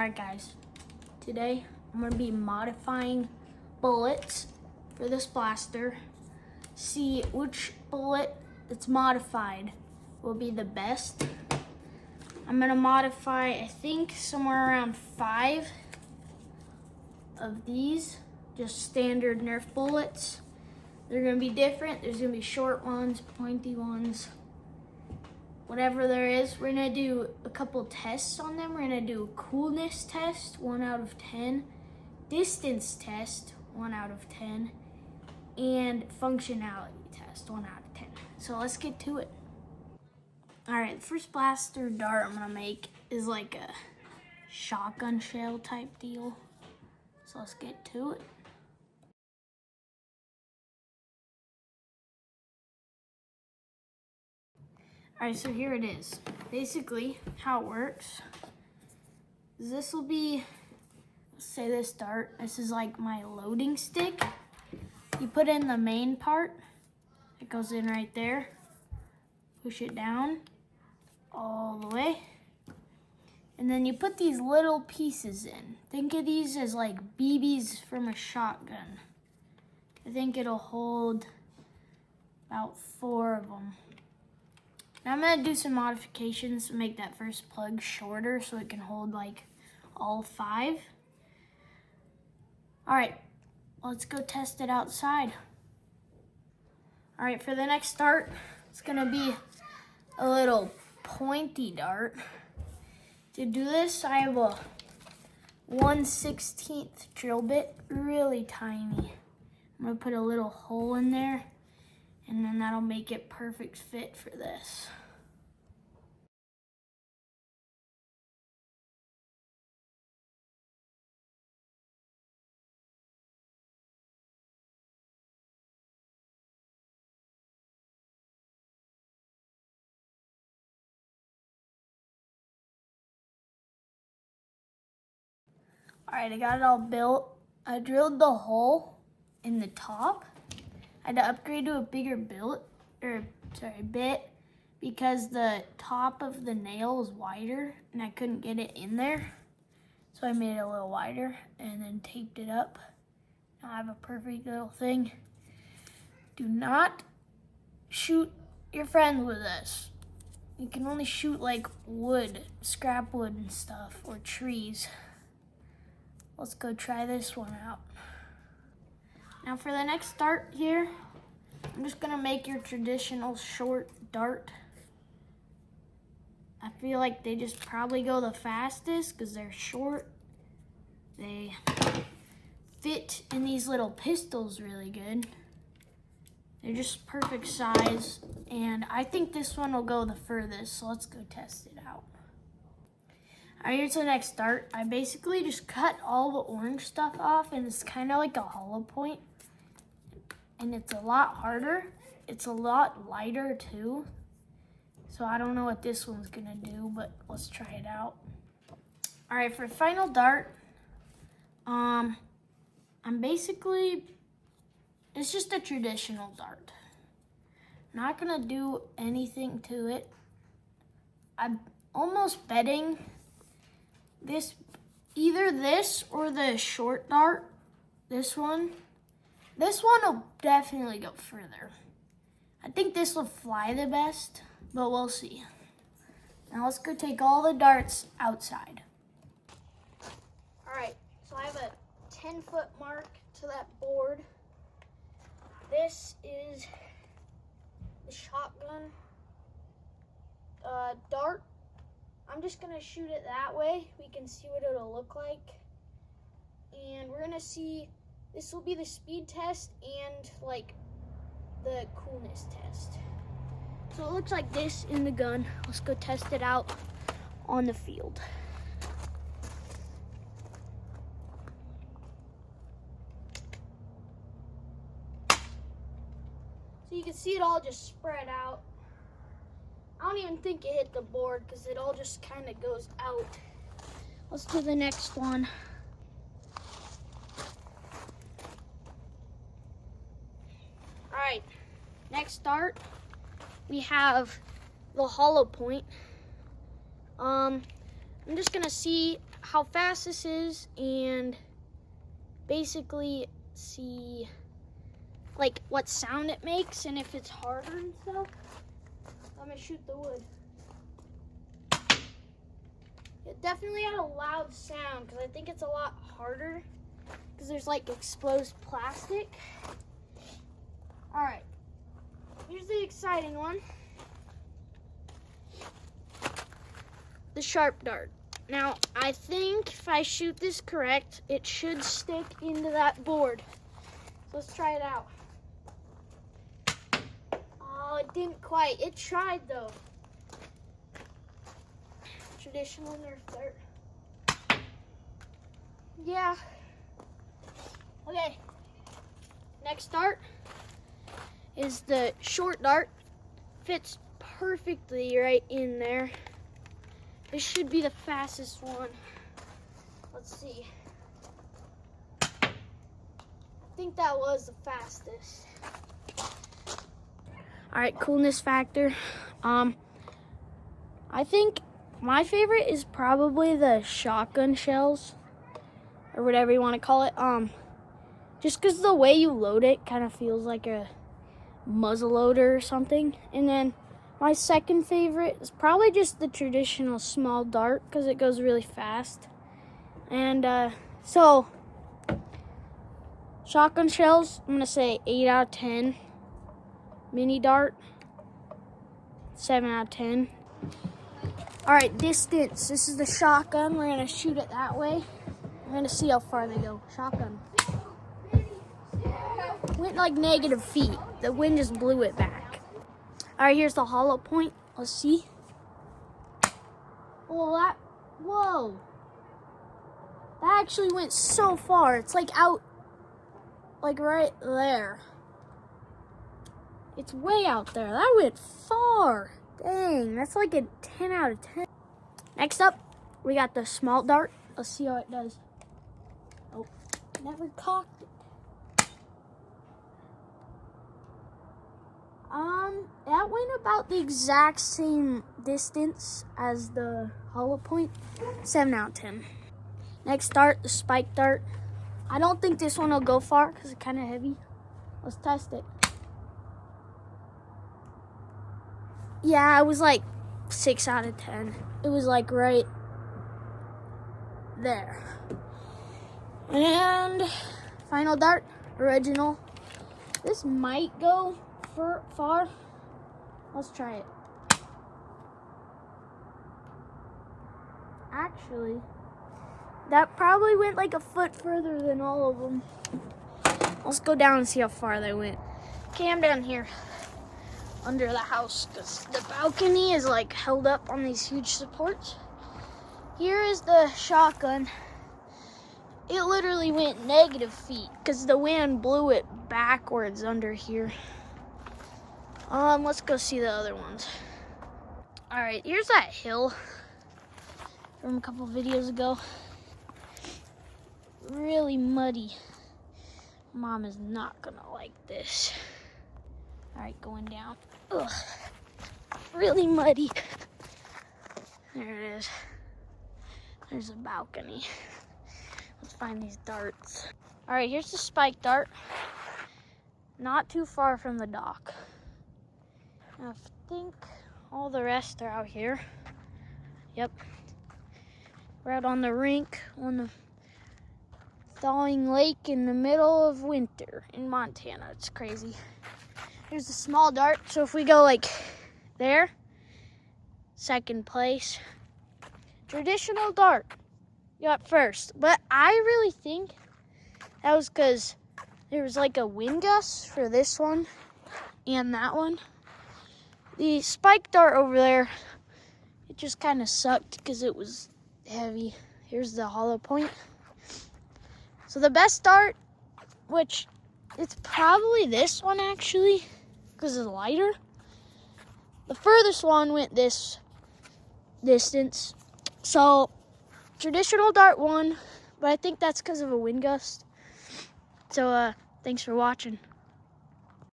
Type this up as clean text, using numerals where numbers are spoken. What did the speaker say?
Alright guys, today I'm going to be modifying bullets for this blaster. See which bullet that's modified will be the best. I'm going to modify, I think, somewhere around 5 of these, just standard Nerf bullets. They're going to be different. There's going to be short ones, pointy ones, whatever there is. We're gonna do a couple tests on them. We're gonna do a coolness test, 1 out of 10, distance test, 1 out of 10, and functionality test, 1 out of 10. So let's get to it. All right, the first blaster dart I'm gonna make is like a shotgun shell type deal. So let's get to it. All right, so here it is. Basically, how it works is this will be, let's say this dart, this is like my loading stick. You put in the main part, it goes in right there. Push it down all the way. And then you put these little pieces in. Think of these as like BBs from a shotgun. I think it'll hold about 4 of them. Now I'm gonna do some modifications to make that first plug shorter so it can hold like all 5. All right, let's go test it outside. All right, for the next dart, it's gonna be a little pointy dart. To do this, I have a 1/16 drill bit, really tiny. I'm gonna put a little hole in there, and then that'll make it perfect fit for this. All right, I got it all built. I drilled the hole in the top. I had to upgrade to a bigger bit because the top of the nail is wider and I couldn't get it in there. So I made it a little wider and then taped it up. Now I have a perfect little thing. Do not shoot your friend with this. You can only shoot like wood, scrap wood and stuff, or trees. Let's go try this one out. Now for the next dart here, I'm just gonna make your traditional short dart. I feel like they just probably go the fastest because they're short. They fit in these little pistols really good. They're just perfect size, and I think this one will go the furthest, so let's go test it out. All right, here's the next dart. I basically just cut all the orange stuff off, and it's kind of like a hollow point. And it's a lot harder. It's a lot lighter too. So I don't know what this one's gonna do, but let's try it out. All right, for final dart, I'm basically, it's just a traditional dart. Not gonna do anything to it. I'm almost betting this, either this or the short dart, this one will definitely go further. I think this will fly the best, but we'll see. Now let's go take all the darts outside. All right, so I have a 10-foot mark to that board. This is the shotgun dart. I'm just gonna shoot it that way. We can see what it'll look like. And we're gonna see, this will be the speed test and like the coolness test. So it looks like this in the gun. Let's go test it out on the field. So you can see it all just spread out. I don't even think it hit the board because it all just kind of goes out. Let's do the next one. All right, next dart, we have the hollow point. I'm just gonna see how fast this is and basically see like what sound it makes and if it's harder and stuff. I'm gonna shoot the wood. It definitely had a loud sound because I think it's a lot harder because there's like exposed plastic. All right, here's the exciting one. The sharp dart. Now, I think if I shoot this correct, it should stick into that board. So let's try it out. Oh, it didn't quite. It tried though. Traditional nerf dart. Yeah. Okay. Next dart is the short dart. Fits perfectly right in there. This should be the fastest one. Let's see. I think that was the fastest. All right, coolness factor. I think my favorite is probably the shotgun shells or whatever you want to call it. Just because the way you load it kind of feels like a muzzle loader or something. And then my second favorite is probably just the traditional small dart because it goes really fast. And so, shotgun shells, I'm going to say 8 out of 10. Mini dart, 7 out of 10. All right, distance. This is the shotgun. We're going to shoot it that way. We're going to see how far they go. Shotgun. Went like negative feet. The wind just blew it back. All right, here's the hollow point. Let's see. Oh, whoa. That actually went so far. It's like out, like right there. It's way out there. That went far. Dang, that's like a 10 out of 10. Next up, we got the small dart. Let's see how it does. Oh, never cocked it. That went about the exact same distance as the hollow point. 7 out of 10. Next dart, the spike dart. I don't think this one will go far because it's kind of heavy. Let's test it. Yeah, it was like 6 out of 10. It was like right there. And final dart, original. This might go far. Let's try it. Actually, that probably went like a foot further than all of them. Let's go down and see how far they went. Okay, I'm down here under the house because the balcony is like held up on these huge supports. Here is the shotgun. It literally went negative feet because the wind blew it backwards under here. Let's go see the other ones. All right, here's that hill from a couple videos ago. Really muddy. Mom is not gonna like this. All right, going down. Ugh, really muddy. There it is. There's a balcony. Let's find these darts. All right, here's the spike dart. Not too far from the dock. I think all the rest are out here. Yep. We're out on the rink on the thawing lake in the middle of winter in Montana. It's crazy. Here's the small dart. So if we go like there, second place. Traditional dart got first. But I really think that was because there was like a wind gust for this one and that one. The spike dart over there, it just kind of sucked because it was heavy. Here's the hollow point. So the best dart, which it's probably this one actually, because it's lighter. The furthest one went this distance. So traditional dart won, but I think that's because of a wind gust. So thanks for watching.